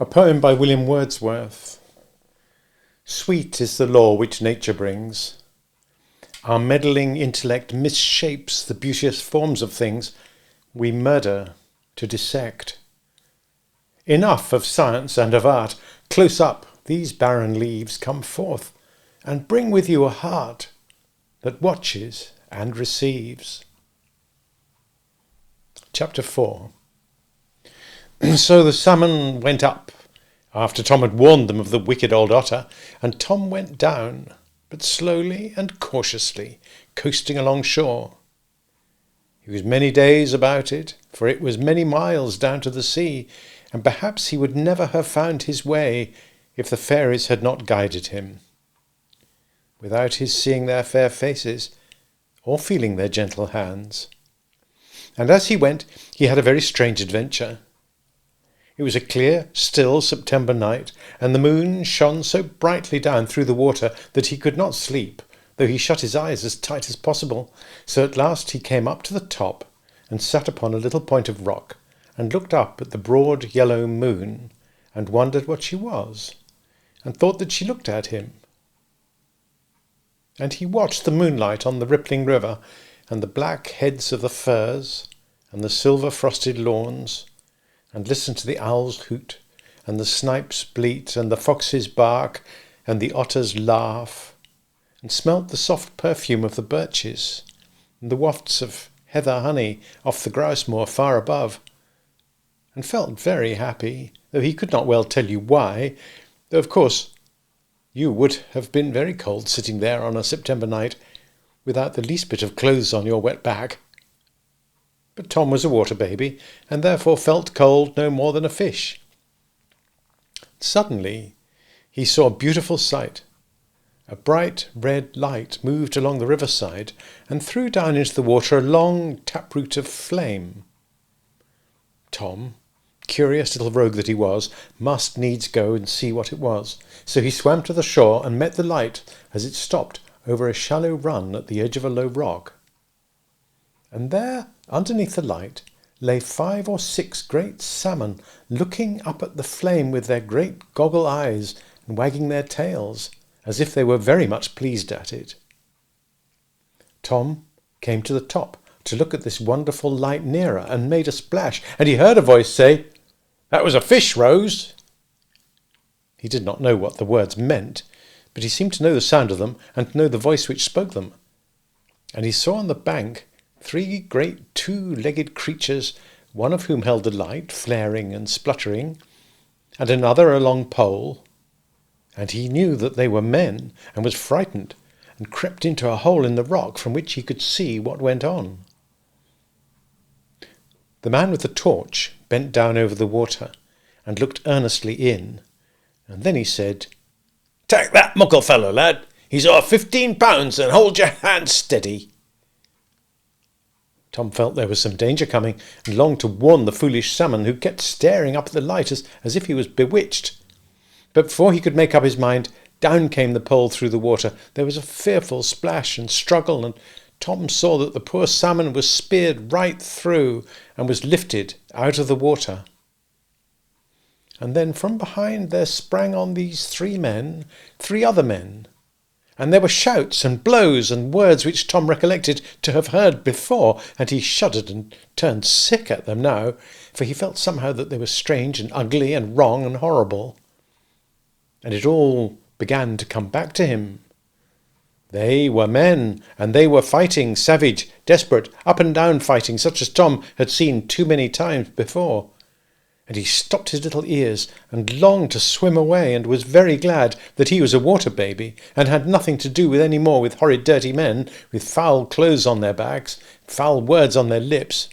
A poem by William Wordsworth. Sweet is the law which nature brings. Our meddling intellect misshapes the beauteous forms of things we murder to dissect. Enough of science and of art. Close up, these barren leaves, come forth, and bring with you a heart that watches and receives. Chapter 4. So the salmon went up, after Tom had warned them of the wicked old otter, and Tom went down, but slowly and cautiously, coasting along shore. He was many days about it, for it was many miles down to the sea, and perhaps he would never have found his way if the fairies had not guided him. Without his seeing their fair faces, or feeling their gentle hands. And as he went, he had a very strange adventure. It was a clear, still September night, and the moon shone so brightly down through the water that he could not sleep, though he shut his eyes as tight as possible. So at last he came up to the top, and sat upon a little point of rock, and looked up at the broad yellow moon, and wondered what she was, and thought that she looked at him. And he watched the moonlight on the rippling river, and the black heads of the firs, and the silver-frosted lawns, and listened to the owls hoot, and the snipes bleat, and the foxes bark, and the otters laugh, and smelt the soft perfume of the birches, and the wafts of heather honey off the grouse-moor far above, and felt very happy, though he could not well tell you why, though of course you would have been very cold sitting there on a September night, without the least bit of clothes on your wet back. But Tom was a water baby, and therefore felt cold no more than a fish. Suddenly he saw a beautiful sight. A bright red light moved along the riverside, and threw down into the water a long taproot of flame. Tom, curious little rogue that he was, must needs go and see what it was. So he swam to the shore and met the light as it stopped over a shallow run at the edge of a low rock. And there, underneath the light, lay 5 or 6 great salmon, looking up at the flame with their great goggle eyes and wagging their tails, as if they were very much pleased at it. Tom came to the top to look at this wonderful light nearer, and made a splash, and he heard a voice say, "That was a fish, Rose." He did not know what the words meant, but he seemed to know the sound of them, and to know the voice which spoke them. And he saw on the bank 3 great 2-legged creatures, one of whom held a light, flaring and spluttering, and another a long pole. And he knew that they were men, and was frightened, and crept into a hole in the rock from which he could see what went on. The man with the torch bent down over the water, and looked earnestly in, and then he said, "Take that muckle fellow, lad. He's o'er 15 pounds, and hold your hand steady." Tom felt there was some danger coming, and longed to warn the foolish salmon, who kept staring up at the light as if he was bewitched. But before he could make up his mind, down came the pole through the water. There was a fearful splash and struggle, and Tom saw that the poor salmon was speared right through, and was lifted out of the water. And then from behind there sprang on these 3 men, 3 other men, and there were shouts and blows and words which Tom recollected to have heard before, and he shuddered and turned sick at them now, for he felt somehow that they were strange and ugly and wrong and horrible. And it all began to come back to him. They were men, and they were fighting, savage, desperate, up and down fighting, such as Tom had seen too many times before. And he stopped his little ears, and longed to swim away, and was very glad that he was a water baby, and had nothing to do with any more with horrid dirty men, with foul clothes on their backs, foul words on their lips.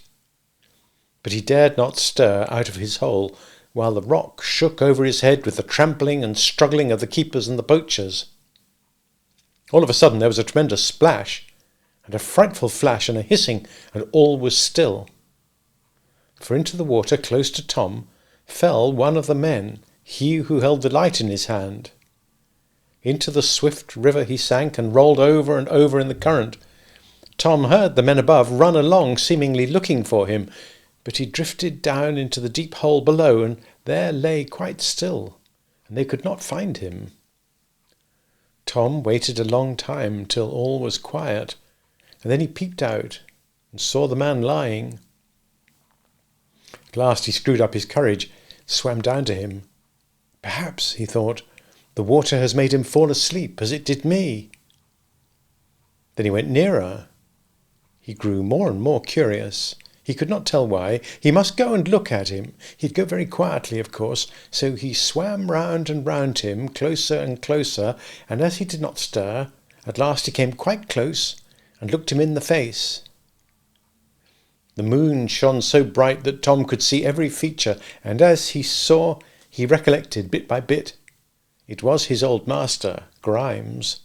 But he dared not stir out of his hole, while the rock shook over his head with the trampling and struggling of the keepers and the poachers. All of a sudden there was a tremendous splash, and a frightful flash, and a hissing, and all was still. For into the water close to Tom fell one of the men, he who held the light in his hand. Into the swift river he sank, and rolled over and over in the current. Tom heard the men above run along, seemingly looking for him, but he drifted down into the deep hole below, and there lay quite still, and they could not find him. Tom waited a long time till all was quiet, and then he peeped out and saw the man lying. At last he screwed up his courage, swam down to him. Perhaps, he thought, the water has made him fall asleep as it did me. Then he went nearer. He grew more and more curious. He could not tell why. He must go and look at him. He'd go very quietly, of course, so he swam round and round him, closer and closer, and as he did not stir, at last he came quite close and looked him in the face. The moon shone so bright that Tom could see every feature, and as he saw, he recollected bit by bit. It was his old master, Grimes.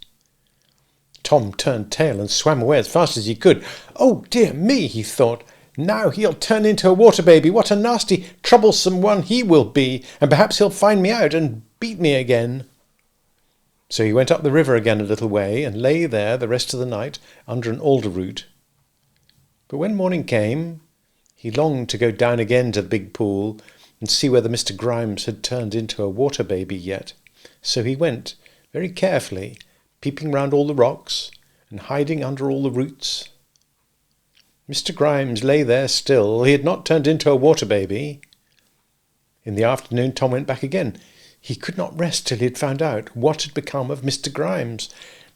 Tom turned tail and swam away as fast as he could. "Oh, dear me," he thought. "Now he'll turn into a water baby. What a nasty, troublesome one he will be, and perhaps he'll find me out and beat me again." So he went up the river again a little way and lay there the rest of the night under an alder root. But when morning came, he longed to go down again to the big pool and see whether Mr. Grimes had turned into a water baby yet. So he went, very carefully, peeping round all the rocks and hiding under all the roots. Mr. Grimes lay there still. He had not turned into a water baby. In the afternoon Tom went back again. He could not rest till he had found out what had become of Mr. Grimes.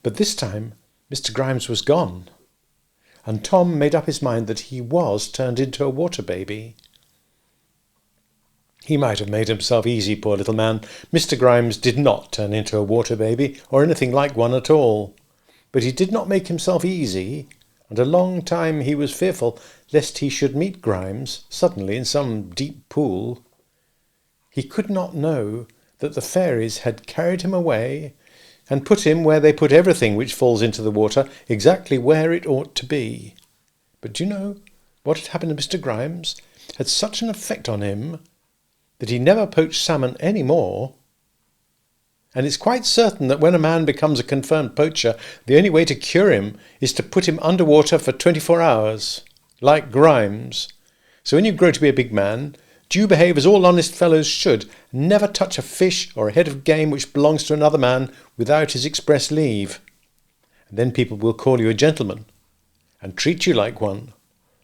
But this time Mr. Grimes was gone, and Tom made up his mind that he was turned into a water baby. He might have made himself easy, poor little man. Mr. Grimes did not turn into a water baby, or anything like one at all. But he did not make himself easy, and a long time he was fearful lest he should meet Grimes suddenly in some deep pool. He could not know that the fairies had carried him away and put him where they put everything which falls into the water, exactly where it ought to be. But do you know what had happened to Mr. Grimes had such an effect on him that he never poached salmon any more. And it's quite certain that when a man becomes a confirmed poacher, the only way to cure him is to put him under water for 24 hours, like Grimes. So when you grow to be a big man, do you behave as all honest fellows should, never touch a fish or a head of game which belongs to another man without his express leave. And then people will call you a gentleman, and treat you like one,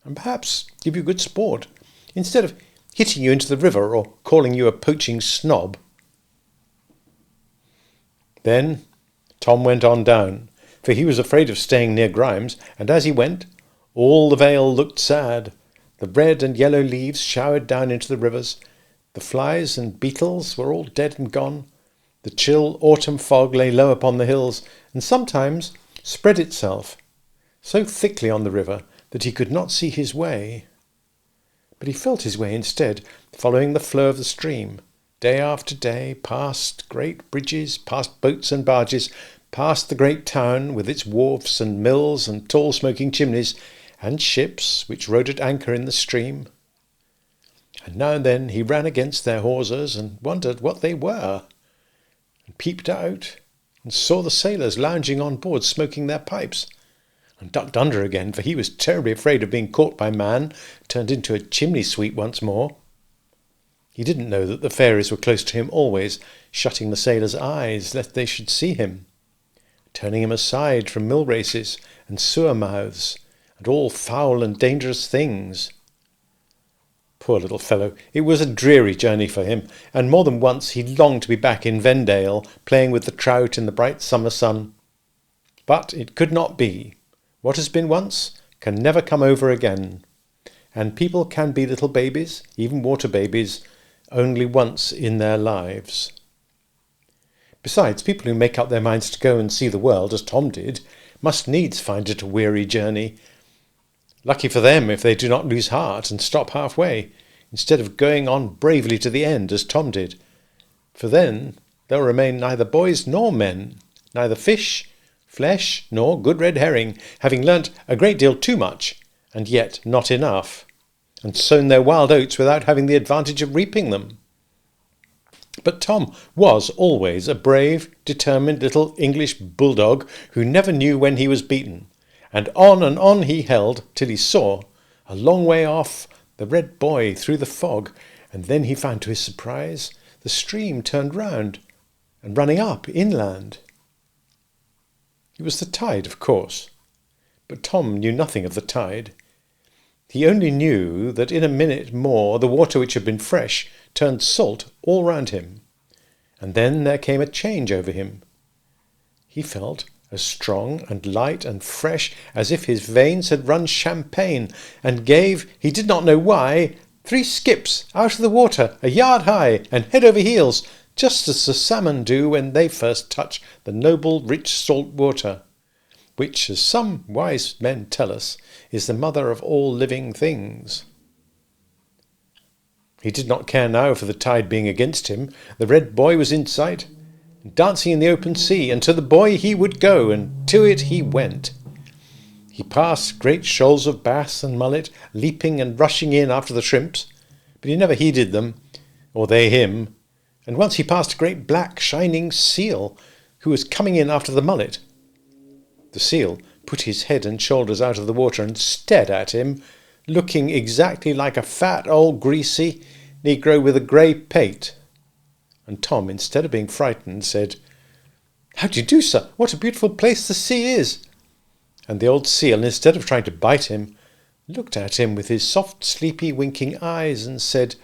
and perhaps give you good sport, instead of hitting you into the river or calling you a poaching snob. Then Tom went on down, for he was afraid of staying near Grimes, and as he went, all the vale looked sad. The red and yellow leaves showered down into the rivers. The flies and beetles were all dead and gone. The chill autumn fog lay low upon the hills, and sometimes spread itself so thickly on the river that he could not see his way. But he felt his way instead, following the flow of the stream, day after day, past great bridges, past boats and barges, past the great town with its wharfs and mills and tall smoking chimneys, and ships which rode at anchor in the stream. And now and then he ran against their hawsers and wondered what they were, and peeped out and saw the sailors lounging on board smoking their pipes, and ducked under again, for he was terribly afraid of being caught by man, turned into a chimney sweep once more. He didn't know that the fairies were close to him always, shutting the sailors' eyes lest they should see him, turning him aside from mill races and sewer mouths, and all foul and dangerous things. Poor little fellow, it was a dreary journey for him, and more than once he longed to be back in Vendale, playing with the trout in the bright summer sun. But it could not be. What has been once can never come over again, and people can be little babies, even water babies, only once in their lives. Besides, people who make up their minds to go and see the world, as Tom did, must needs find it a weary journey. Lucky for them if they do not lose heart and stop halfway, instead of going on bravely to the end, as Tom did. For then they'll remain neither boys nor men, neither fish, flesh, nor good red herring, having learnt a great deal too much, and yet not enough, and sown their wild oats without having the advantage of reaping them. But Tom was always a brave, determined little English bulldog who never knew when he was beaten, and on he held till he saw, a long way off, the red boy through the fog, And then he found to his surprise the stream turned round and running up inland. It was the tide, of course, but Tom knew nothing of the tide. He only knew that in a minute more the water which had been fresh turned salt all round him, and then there came a change over him. He felt as strong and light and fresh as if his veins had run champagne, and gave, he did not know why, 3 skips out of the water, a yard high and head over heels, just as the salmon do when they first touch the noble rich salt water, which, as some wise men tell us, is the mother of all living things. He did not care now for the tide being against him. The red buoy was in sight, dancing in the open sea, and to the buoy he would go, and to it he went. He passed great shoals of bass and mullet, leaping and rushing in after the shrimps, but he never heeded them, or they him, and once he passed a great black shining seal, who was coming in after the mullet. The seal put his head and shoulders out of the water and stared at him, looking exactly like a fat old greasy negro with a grey pate. And Tom, instead of being frightened, said, "How do you do, sir? What a beautiful place the sea is!" And the old seal, instead of trying to bite him, looked at him with his soft, sleepy, winking eyes and said,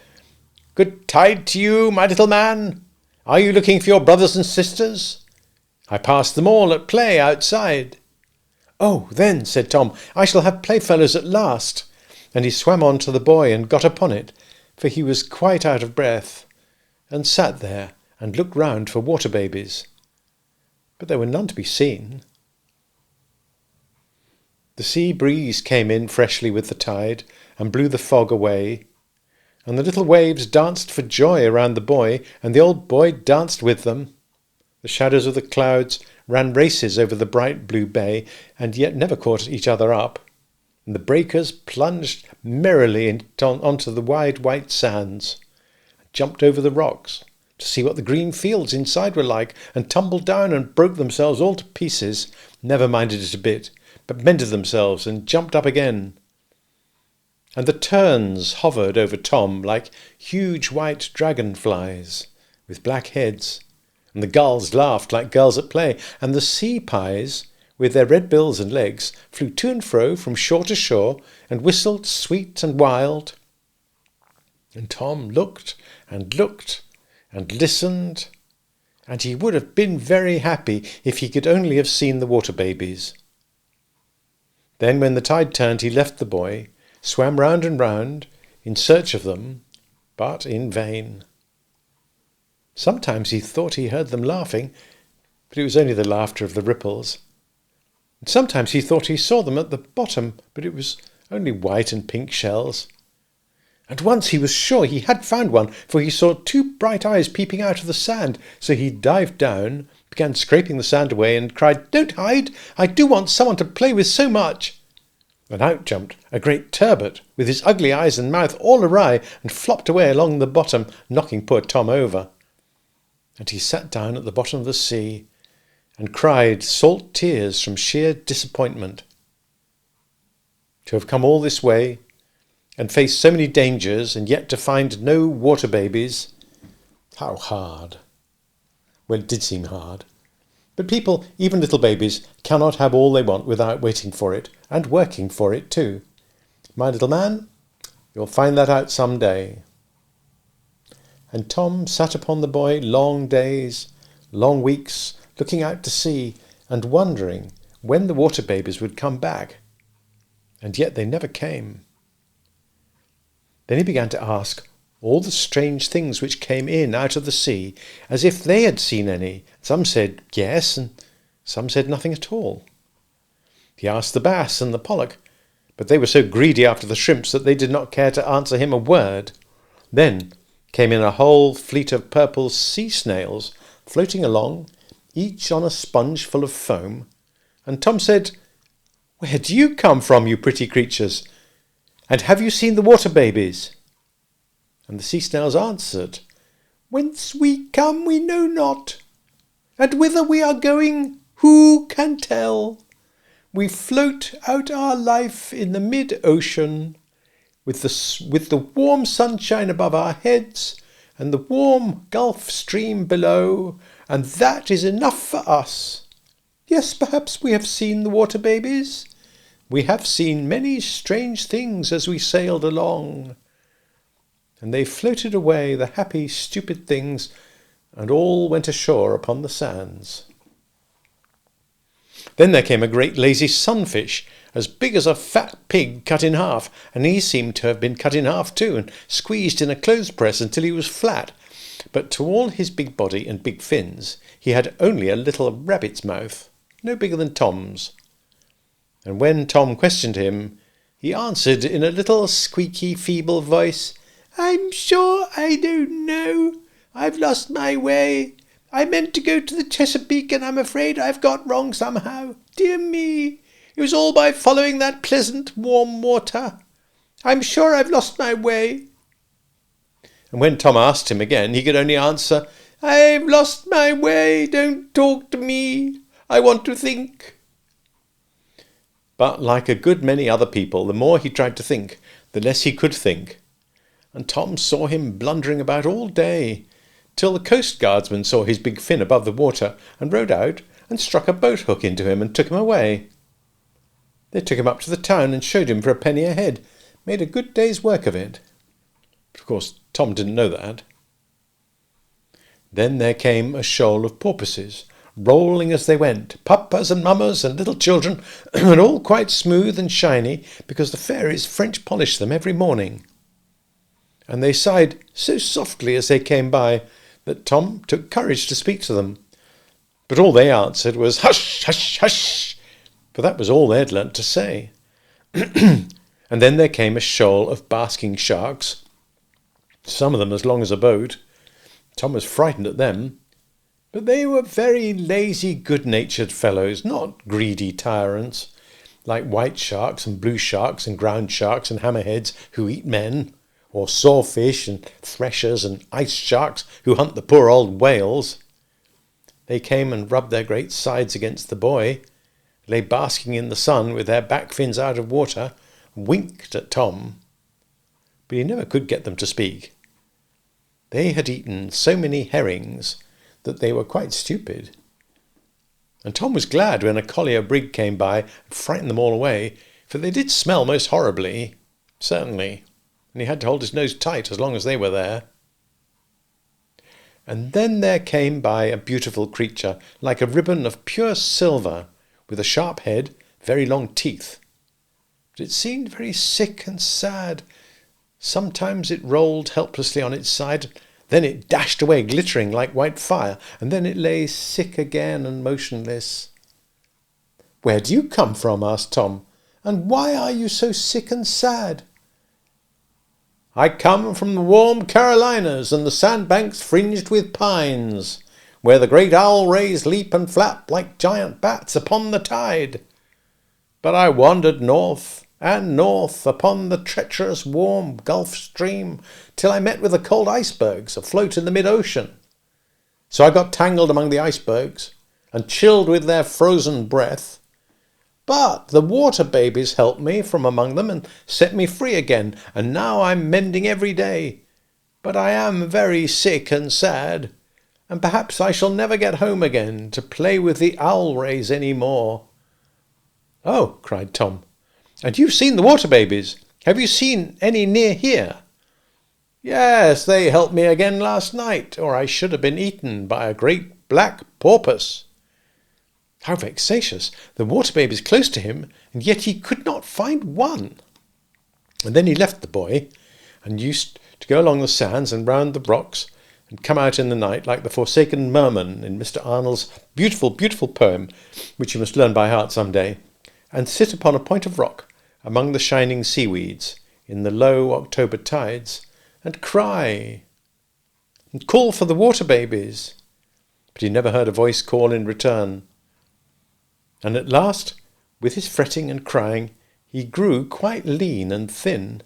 "Good tide to you, my little man. Are you looking for your brothers and sisters? I passed them all at play outside." "Oh, then," said Tom, "I shall have playfellows at last." And he swam on to the buoy and got upon it, for he was quite out of breath, and sat there and looked round for water babies. But there were none to be seen. The sea breeze came in freshly with the tide and blew the fog away, and the little waves danced for joy around the buoy, and the old buoy danced with them. The shadows of the clouds ran races over the bright blue bay, and yet never caught each other up, and the breakers plunged merrily onto the wide white sands, jumped over the rocks to see what the green fields inside were like, and tumbled down and broke themselves all to pieces, never minded it a bit, but mended themselves and jumped up again. And the terns hovered over Tom like huge white dragonflies with black heads, and the gulls laughed like girls at play, and the sea pies, with their red bills and legs, flew to and fro from shore to shore, and whistled sweet and wild. And Tom looked and looked and listened, and he would have been very happy if he could only have seen the water babies. Then when the tide turned, he left the buoy, swam round and round in search of them, but in vain. Sometimes he thought he heard them laughing, but it was only the laughter of the ripples. And sometimes he thought he saw them at the bottom, but it was only white and pink shells. And once he was sure he had found one, for he saw 2 bright eyes peeping out of the sand, so he dived down, began scraping the sand away, and cried, "Don't hide! I do want someone to play with so much!" And out jumped a great turbot, with his ugly eyes and mouth all awry, and flopped away along the bottom, knocking poor Tom over. And he sat down at the bottom of the sea, and cried salt tears from sheer disappointment. To have come all this way, and faced so many dangers, and yet to find no water babies, how hard! Well, it did seem hard. But people, even little babies, cannot have all they want without waiting for it, and working for it too. My little man, you'll find that out some day. And Tom sat upon the buoy long days, long weeks, looking out to sea, and wondering when the water babies would come back. And yet they never came. Then he began to ask all the strange things which came in out of the sea, as if they had seen any. Some said yes, and some said nothing at all. He asked the bass and the pollock, but they were so greedy after the shrimps that they did not care to answer him a word. Then came in a whole fleet of purple sea snails, floating along, each on a sponge full of foam, and Tom said, "Where do you come from, you pretty creatures? And have you seen the water babies?" And the sea snails answered, "Whence we come we know not, and whither we are going who can tell? We float out our life in the mid-ocean, with the warm sunshine above our heads and the warm Gulf Stream below, and that is enough for us. Yes, perhaps we have seen the water babies. We have seen many strange things as we sailed along." And they floated away, the happy, stupid things, and all went ashore upon the sands. Then there came a great lazy sunfish, as big as a fat pig cut in half, and he seemed to have been cut in half too, and squeezed in a clothes press until he was flat. But to all his big body and big fins, he had only a little rabbit's mouth, no bigger than Tom's. And when Tom questioned him, he answered in a little squeaky, feeble voice, "I'm sure I don't know. I've lost my way. I meant to go to the Chesapeake, and I'm afraid I've got wrong somehow. Dear me, it was all by following that pleasant warm water. I'm sure I've lost my way." And when Tom asked him again, he could only answer, "I've lost my way. Don't talk to me. I want to think." But like a good many other people, the more he tried to think, the less he could think. And Tom saw him blundering about all day, till the coast guardsman saw his big fin above the water, and rowed out and struck a boat hook into him and took him away. They took him up to the town and showed him for a penny a head, made a good day's work of it. But of course Tom didn't know that. Then there came a shoal of porpoises, rolling as they went, papas and mammas and little children, and all quite smooth and shiny, because the fairies French polished them every morning. And they sighed so softly as they came by that Tom took courage to speak to them. But all they answered was, "Hush, hush, hush," for that was all they had learnt to say. And then there came a shoal of basking sharks, some of them as long as a boat. Tom was frightened at them, but they were very lazy, good-natured fellows, not greedy tyrants, like white sharks and blue sharks and ground sharks and hammerheads who eat men, or sawfish and threshers and ice sharks who hunt the poor old whales. They came and rubbed their great sides against the buoy, lay basking in the sun with their back fins out of water, winked at Tom. But he never could get them to speak. They had eaten so many herrings that they were quite stupid. And Tom was glad when a collier brig came by and frightened them all away, for they did smell most horribly, certainly, and he had to hold his nose tight as long as they were there. And then there came by a beautiful creature, like a ribbon of pure silver, with a sharp head, very long teeth. But it seemed very sick and sad. Sometimes it rolled helplessly on its side, then it dashed away glittering like white fire, and then it lay sick again and motionless. "Where do you come from?" asked Tom, "and why are you so sick and sad?" "I come from the warm Carolinas and the sandbanks fringed with pines, where the great owl rays leap and flap like giant bats upon the tide. But I wandered north and north upon the treacherous warm Gulf Stream till I met with the cold icebergs afloat in the mid-ocean. So I got tangled among the icebergs and chilled with their frozen breath. But the water babies helped me from among them and set me free again, and now I'm mending every day. But I am very sick and sad, and perhaps I shall never get home again to play with the owl rays any more." "Oh," cried Tom, "and you've seen the water babies? Have you seen any near here?" "Yes, they helped me again last night, or I should have been eaten by a great black porpoise." How vexatious! The water babies close to him, and yet he could not find one. And then he left the boy, and used to go along the sands and round the rocks, and come out in the night like the forsaken merman in Mr. Arnold's beautiful, beautiful poem, which you must learn by heart some day, and sit upon a point of rock among the shining seaweeds in the low October tides, and cry, and call for the water babies. But he never heard a voice call in return. And at last, with his fretting and crying, he grew quite lean and thin.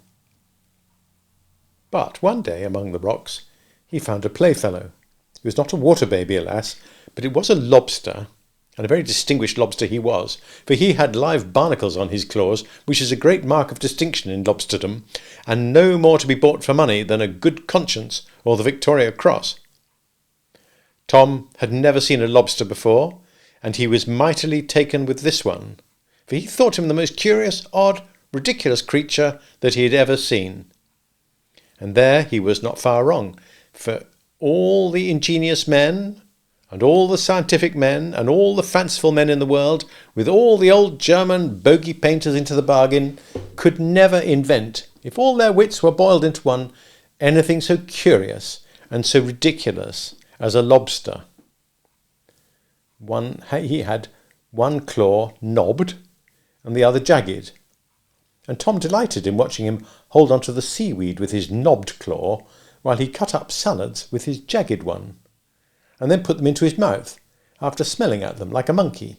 But one day among the rocks he found a playfellow. It was not a water baby, alas, but it was a lobster, And a very distinguished lobster he was, for he had live barnacles on his claws, which is a great mark of distinction in lobsterdom, and no more to be bought for money than a good conscience or the Victoria Cross. Tom had never seen a lobster before, and he was mightily taken with this one, for he thought him the most curious, odd, ridiculous creature that he had ever seen. And there he was not far wrong, for all the ingenious men, and all the scientific men, and all the fanciful men in the world, with all the old German bogey painters into the bargain, could never invent, if all their wits were boiled into one, anything so curious and so ridiculous as a lobster. He had one claw knobbed and the other jagged, and Tom delighted in watching him hold on to the seaweed with his knobbed claw while he cut up salads with his jagged one, and then put them into his mouth, after smelling at them like a monkey.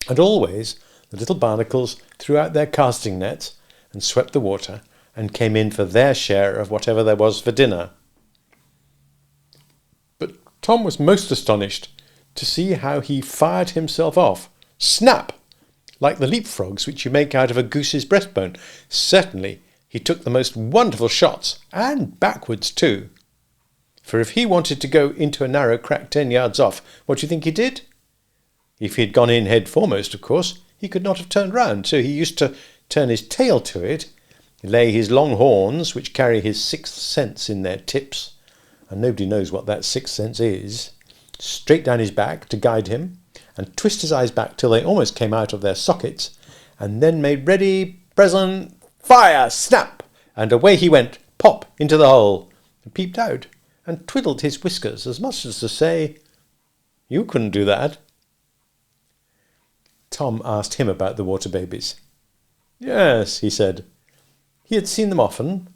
And always the little barnacles threw out their casting nets and swept the water, and came in for their share of whatever there was for dinner. But Tom was most astonished to see how he fired himself off. Snap! Like the leapfrogs which you make out of a goose's breastbone. Certainly he took the most wonderful shots, and backwards too. For if he wanted to go into a narrow crack 10 yards off, what do you think he did? If he had gone in head foremost, of course, he could not have turned round, so he used to turn his tail to it, lay his long horns, which carry his sixth sense in their tips, and nobody knows what that sixth sense is, straight down his back to guide him, and twist his eyes back till they almost came out of their sockets, and then made ready, present, fire, snap, and away he went, pop, into the hole, and peeped out, and twiddled his whiskers as much as to say, "You couldn't do that." Tom asked him about the water babies. Yes, he said. He had seen them often,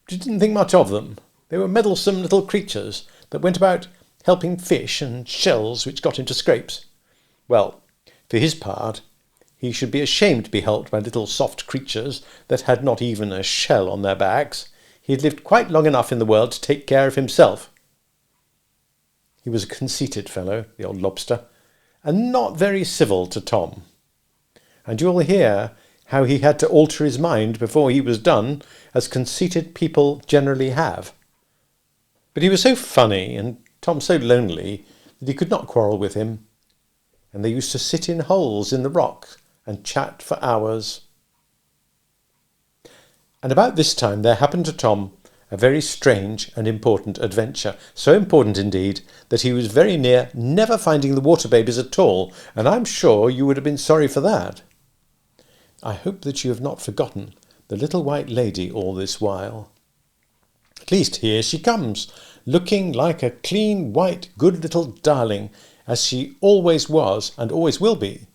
but he didn't think much of them. They were meddlesome little creatures that went about helping fish and shells which got into scrapes. Well, for his part, he should be ashamed to be helped by little soft creatures that had not even a shell on their backs. He had lived quite long enough in the world to take care of himself. He was a conceited fellow, the old lobster, and not very civil to Tom. And you'll hear how he had to alter his mind before he was done, as conceited people generally have. But he was so funny, and Tom so lonely, that he could not quarrel with him, and they used to sit in holes in the rock and chat for hours. And about this time there happened to Tom a very strange and important adventure, so important indeed that he was very near never finding the water babies at all, and I'm sure you would have been sorry for that. I hope that you have not forgotten the little white lady all this while. At least here she comes, looking like a clean, white, good little darling, as she always was and always will be.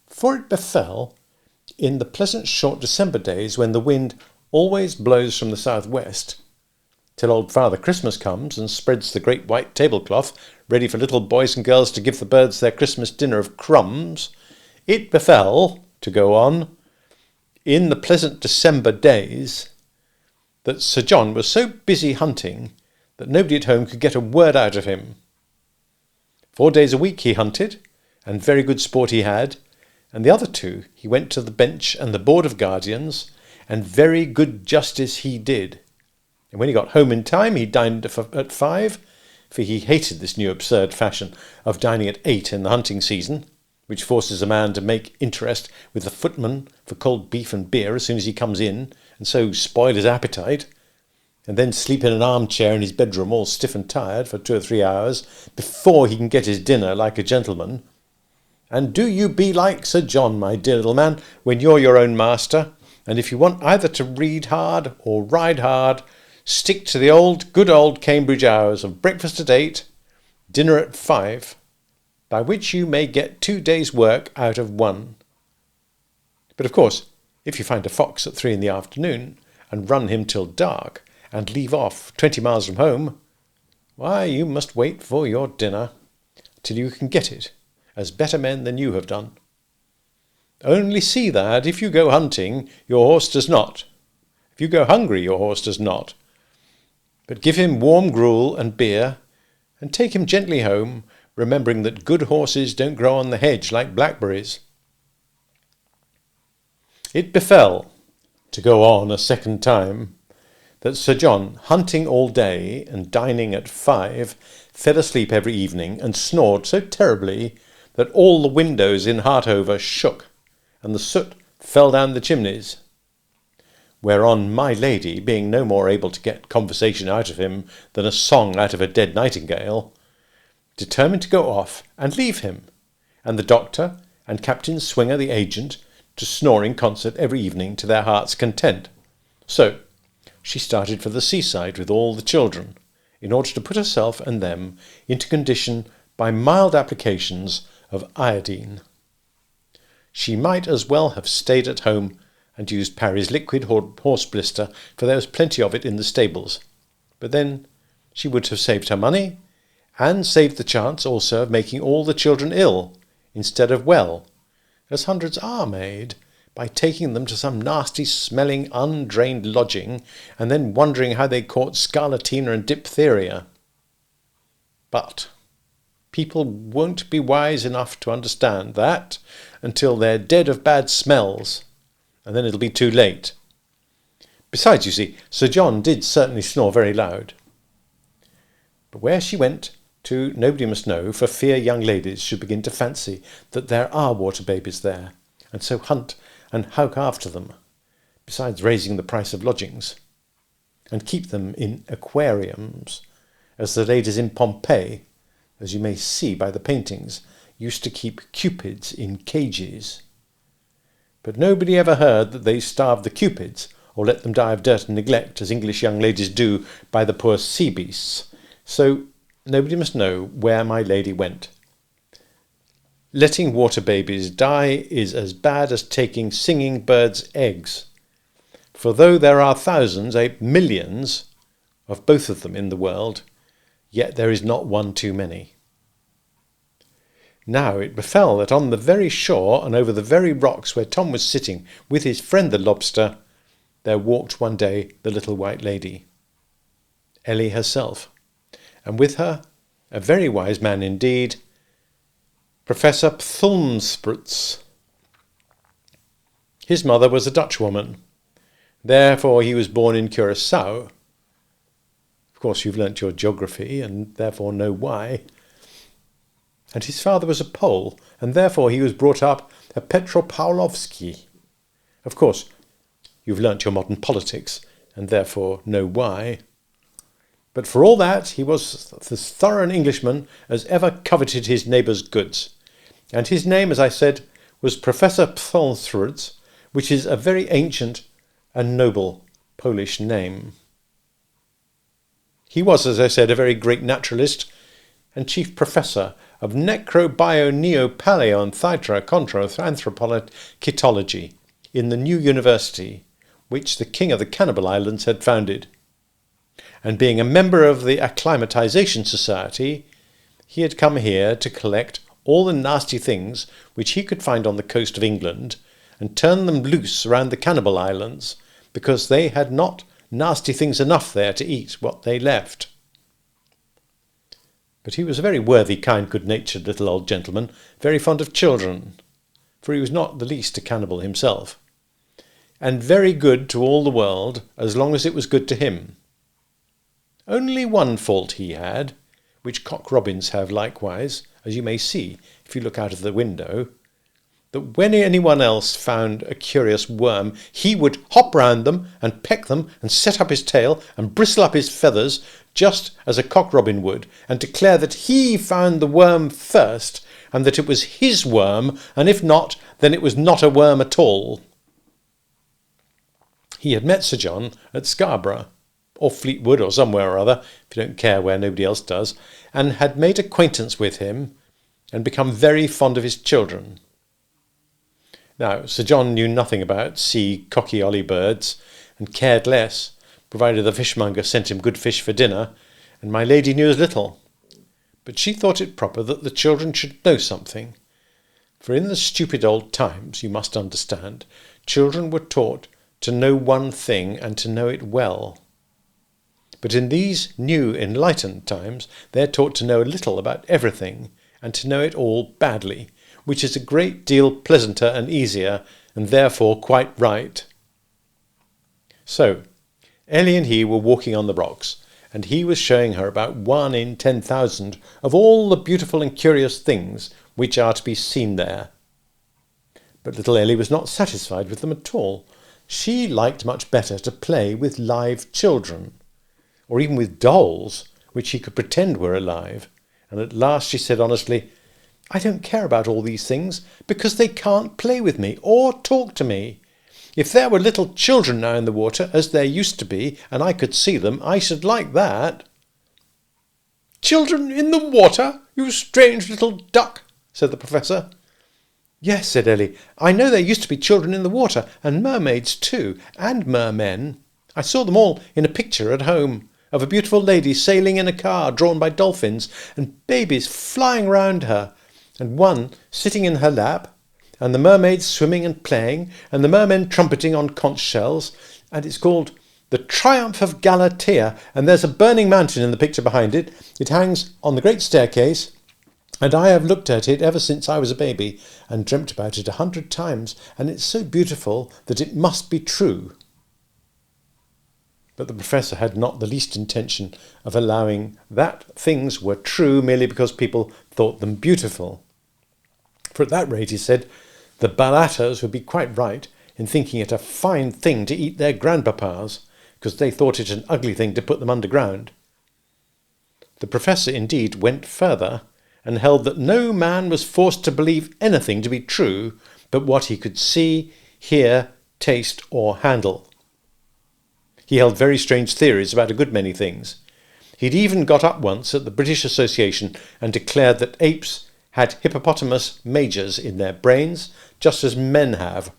For it befell, in the pleasant short December days when the wind always blows from the south-west, till old Father Christmas comes and spreads the great white tablecloth, ready for little boys and girls to give the birds their Christmas dinner of crumbs, it befell, to go on, in the pleasant December days, that Sir John was so busy hunting that nobody at home could get a word out of him. 4 days a week he hunted, and very good sport he had, and the other 2 he went to the bench and the board of guardians, and very good justice he did. And when he got home in time, he dined at 5, for he hated this new absurd fashion of dining at 8 in the hunting season, which forces a man to make interest with the footman for cold beef and beer as soon as he comes in, and so spoil his appetite, and then sleep in an armchair in his bedroom all stiff and tired for 2 or 3 hours before he can get his dinner like a gentleman. And do you be like Sir John, my dear little man, when you're your own master, and if you want either to read hard or ride hard, stick to the good old Cambridge hours of breakfast at 8, dinner at 5, by which you may get 2 days' work out of 1. But of course, if you find a fox at 3 in the afternoon, and run him till dark, and leave off 20 miles from home, why, you must wait for your dinner till you can get it, as better men than you have done. Only see that if you go hunting, your horse does not. If you go hungry, your horse does not. But give him warm gruel and beer, and take him gently home, remembering that good horses don't grow on the hedge like blackberries. It befell, to go on a second time, that Sir John, hunting all day and dining at 5, fell asleep every evening and snored so terribly that all the windows in Hartover shook, and the soot fell down the chimneys. Whereon my lady, being no more able to get conversation out of him than a song out of a dead nightingale, determined to go off and leave him, and the doctor and Captain Swinger the agent to snore in concert every evening to their hearts' content. So she started for the seaside with all the children, in order to put herself and them into condition by mild applications of iodine. She might as well have stayed at home and used Parry's liquid horse blister, for there was plenty of it in the stables. But then she would have saved her money, and saved the chance also of making all the children ill, instead of well, as hundreds are made, by taking them to some nasty-smelling, undrained lodging, and then wondering how they caught scarlatina and diphtheria. But people won't be wise enough to understand that until they're dead of bad smells, and then it'll be too late. Besides, you see, Sir John did certainly snore very loud. But where she went to nobody must know, for fear young ladies should begin to fancy that there are water babies there, and so hunt and howk after them, besides raising the price of lodgings, and keep them in aquariums, as the ladies in Pompeii, as you may see by the paintings, used to keep cupids in cages. But nobody ever heard that they starved the cupids, or let them die of dirt and neglect, as English young ladies do by the poor sea beasts. So nobody must know where my lady went. Letting water babies die is as bad as taking singing birds' eggs. For though there are thousands, millions, of both of them in the world, yet there is not one too many. Now it befell that on the very shore and over the very rocks where Tom was sitting with his friend the lobster, there walked one day the little white lady, Ellie herself, and with her a very wise man indeed, Professor Pthulmspruts. His mother was a Dutchwoman, therefore he was born in Curaçao. Of course you've learnt your geography, and therefore know why. And his father was a Pole, and therefore he was brought up at Petropavlovsky. Of course you've learnt your modern politics, and therefore know why. But for all that, he was as thorough an Englishman as ever coveted his neighbour's goods. And his name, as I said, was Professor Pthulmspruts, which is a very ancient and noble Polish name. He was, as I said, a very great naturalist and chief professor of necrobio-neo-paleo-thitra-contra-anthropology in the new university which the King of the Cannibal Islands had founded. And being a member of the Acclimatization Society, he had come here to collect all the nasty things which he could find on the coast of England and turn them loose around the Cannibal Islands, because they had not nasty things enough there to eat what they left. But he was a very worthy, kind, good-natured little old gentleman, very fond of children, for he was not the least a cannibal himself, and very good to all the world as long as it was good to him. Only one fault he had, which cock robins have likewise, as you may see if you look out of the window, that when anyone else found a curious worm, he would hop round them and peck them and set up his tail and bristle up his feathers just as a cock robin would, and declare that he found the worm first and that it was his worm, and if not, then it was not a worm at all. He had met Sir John at Scarborough, or Fleetwood, or somewhere or other, if you don't care where nobody else does, and had made acquaintance with him and become very fond of his children. Now, Sir John knew nothing about sea cocky-olly birds, and cared less, provided the fishmonger sent him good fish for dinner, and my lady knew as little. But she thought it proper that the children should know something, for in the stupid old times, you must understand, children were taught to know one thing and to know it well. But in these new enlightened times, they are taught to know a little about everything, and to know it all badly, which is a great deal pleasanter and easier, and therefore quite right. So, Ellie and he were walking on the rocks, and he was showing her about 1 in 10,000 of all the beautiful and curious things which are to be seen there. But little Ellie was not satisfied with them at all. She liked much better to play with live children, or even with dolls, which she could pretend were alive. And at last she said honestly, "I don't care about all these things, because they can't play with me or talk to me. If there were little children now in the water, as there used to be, and I could see them, I should like that." "Children in the water, you strange little duck," said the Professor. "Yes," said Ellie, "I know there used to be children in the water, and mermaids too, and mermen. I saw them all in a picture at home, of a beautiful lady sailing in a car drawn by dolphins, and babies flying round her, and one sitting in her lap, and the mermaids swimming and playing, and the mermen trumpeting on conch shells, and it's called the Triumph of Galatia, and there's a burning mountain in the picture behind it. It hangs on the great staircase, and I have looked at it ever since I was a baby, and dreamt about it 100 times, and it's so beautiful that it must be true." But the Professor had not the least intention of allowing that things were true merely because people thought them beautiful. For at that rate, he said, the Balattas would be quite right in thinking it a fine thing to eat their grandpapas, because they thought it an ugly thing to put them underground. The Professor indeed went further, and held that no man was forced to believe anything to be true but what he could see, hear, taste, or handle. He held very strange theories about a good many things. He'd even got up once at the British Association and declared that apes had hippopotamus majors in their brains, just as men have,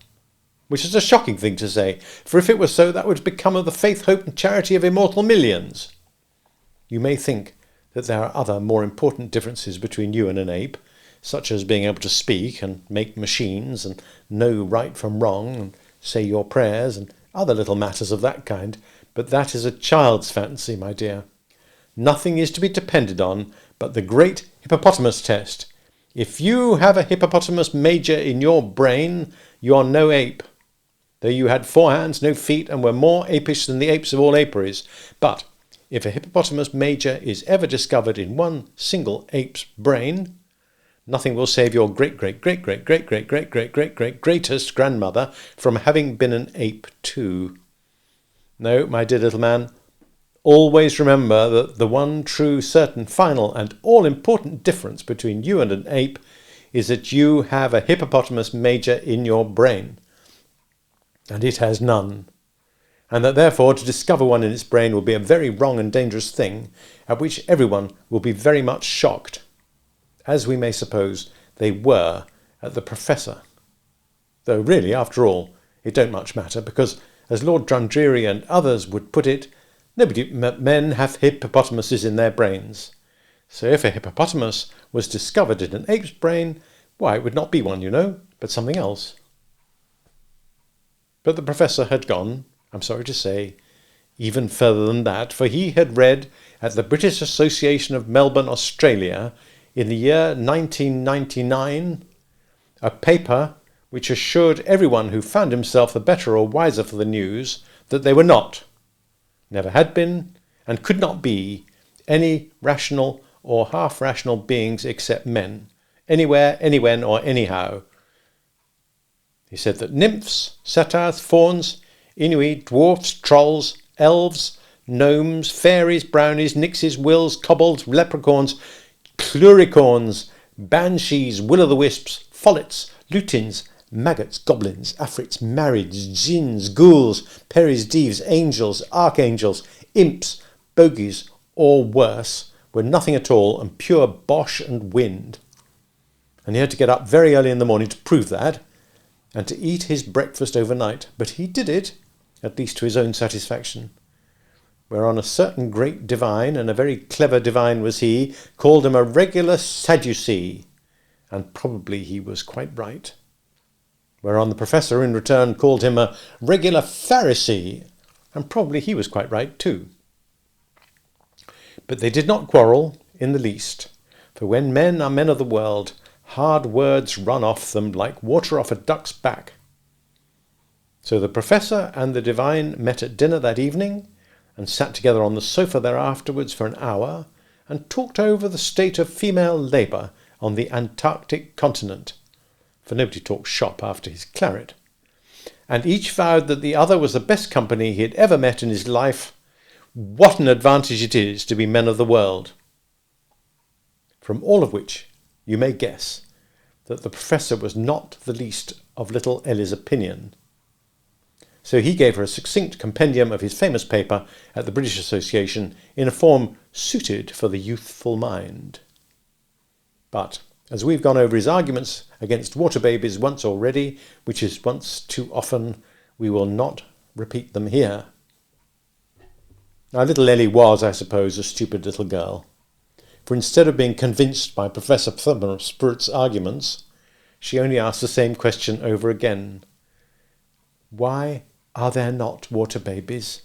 which is a shocking thing to say, for if it were so, that would become of the faith, hope, and charity of immortal millions. You may think that there are other more important differences between you and an ape, such as being able to speak and make machines and know right from wrong and say your prayers and other little matters of that kind, but that is a child's fancy, my dear. Nothing is to be depended on but the great hippopotamus test. If you have a hippopotamus major in your brain, you are no ape, though you had 4 hands, no feet, and were more apish than the apes of all aperies. But if a hippopotamus major is ever discovered in one single ape's brain, nothing will save your great-great-great-great-great-great-great-great-greatest grandmother from having been an ape too. No, my dear little man, always remember that the one true, certain, final, and all-important difference between you and an ape is that you have a hippopotamus major in your brain, and it has none, and that therefore to discover one in its brain will be a very wrong and dangerous thing, at which everyone will be very much shocked, as we may suppose they were at the Professor. Though really, after all, it don't much matter, because, as Lord Dundreary and others would put it, men have hippopotamuses in their brains. So if a hippopotamus was discovered in an ape's brain, why, it would not be one, you know, but something else. But the Professor had gone, I'm sorry to say, even further than that, for he had read at the British Association of Melbourne, Australia, in the year 1999, a paper which assured everyone who found himself the better or wiser for the news that they were not, never had been, and could not be, any rational or half-rational beings except men, anywhere, anywhen, or anyhow. He said that nymphs, satyrs, fauns, Inuit, dwarfs, trolls, elves, gnomes, fairies, brownies, nixies, wills, kobolds, leprechauns, pluricorns, banshees, will-o'-the-wisps, follets, lutins, maggots, goblins, afrits, marids, djinns, ghouls, peris, deves, angels, archangels, imps, bogies, or worse, were nothing at all and pure bosh and wind. And he had to get up very early in the morning to prove that, and to eat his breakfast overnight. But he did it, at least to his own satisfaction. Whereon a certain great divine, and a very clever divine was he, called him a regular Sadducee, and probably he was quite right. Whereon the Professor in return called him a regular Pharisee, and probably he was quite right too. But they did not quarrel in the least, For when men are men of the world, hard words run off them like water off a duck's back. So the professor and the divine met at dinner that evening, and sat together on the sofa there afterwards for an hour, and talked over the state of female labour on the Antarctic continent, for nobody talks shop after his claret, and each vowed that the other was the best company he had ever met in his life. What an advantage it is to be men of the world! From all of which you may guess that the professor was not the least of little Ellie's opinion. So he gave her a succinct compendium of his famous paper at the British Association in a form suited for the youthful mind. But as we've gone over his arguments against water babies once already, which is once too often, we will not repeat them here. Now, little Ellie was, I suppose, a stupid little girl, for instead of being convinced by Professor Thumper's arguments, she only asked the same question over again. Why are there not water babies?